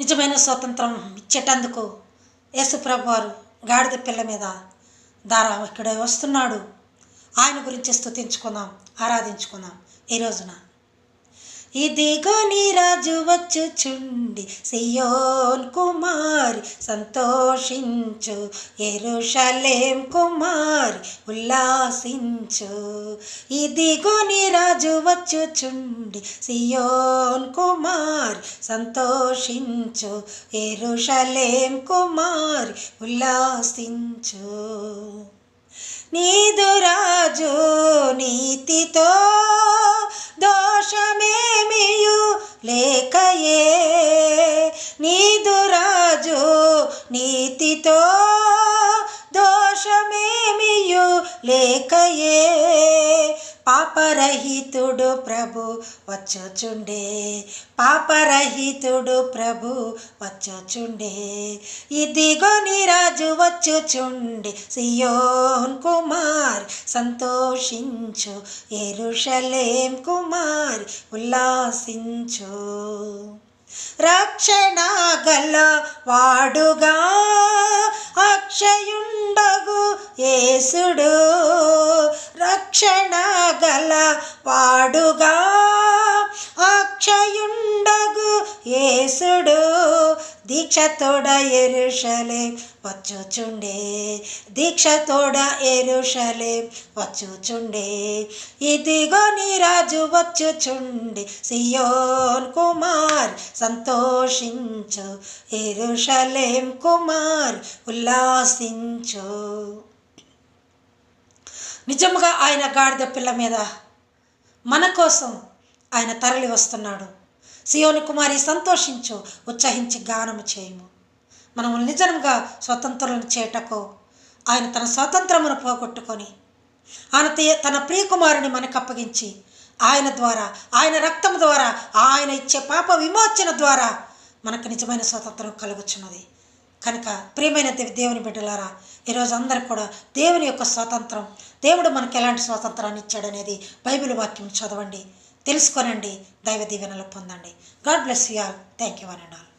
నిజమైన స్వాతంత్రం ఇచ్చేటందుకు యేసుప్రభు వారు గాడిద పిల్ల మీద ఇక్కడ వస్తున్నాడు. ఆయన గురించి స్తుతించుకుందాం, ఆరాధించుకుందాం ఈ రోజున. ఇదిగో నీ రాజు వచ్చుచుండి, సియోన్ కుమారి సంతోషించు, యెరూషలేం కుమారి ఉల్లాసించు. ఇదిగో నీ రాజు వచ్చుచుండి, సియోన్ కుమారి సంతోషించు, యెరూషలేం కుమారి ఉల్లాసించు. నీదు రాజు నీతితో దోషమేమియు లేకయే, నీదు రాజు నీతితో దోషమేమియు లేకయే, పాపరహితుడు ప్రభు వచ్చుచుండే, పాపరహితుడు ప్రభు వచ్చుచుండే. ఇదిగో నీ రాజు వచ్చుచుండే, సియోన్ కుమారి సంతోషించు, యెరూషలేం కుమారి ఉల్లాసించు. రక్షణ గల వాడుగా అక్షయుండగు యేసుడు, రక్షణ గల వాడుగా అక్షయుండగు యేసుడు, దీక్షతోడ యెరూషలేం వచ్చుచుండే, దీక్షతోడ యెరూషలేం వచ్చుచుండే. ఇదిగో నీ రాజు వచ్చుచుండే, సియోన్ కుమారి సంతోషించు, యెరూషలేం కుమారి ఉల్లాసించు. నిజముగా ఆయన గాడిద పిల్ల మీద మన కోసం ఆయన తరలి వస్తున్నాడు. సియోను కుమారి సంతోషించు, ఉత్సహించి గానము చేయము. మనము నిజంగా స్వతంత్రులను చేయటకు ఆయన తన స్వాతంత్రమును పోగొట్టుకొని ఆయన తన ప్రియకుమారుని మనకు అప్పగించి ఆయన ద్వారా, ఆయన రక్తం ద్వారా, ఆయన ఇచ్చే పాప విమోచన ద్వారా మనకు నిజమైన స్వాతంత్రం కలుగుచున్నది. కనుక ప్రియమైన దేవుని బిడ్డలారా, ఈరోజు అందరూ కూడా దేవుని యొక్క స్వాతంత్రం, దేవుడు మనకు ఎలాంటి స్వాతంత్రాన్ని ఇచ్చాడనేది బైబిల్ వాక్యం చదవండి, తెలుసుకోనండి, దైవ దీవెనలు పొందండి. God bless you all. Thank you one and all.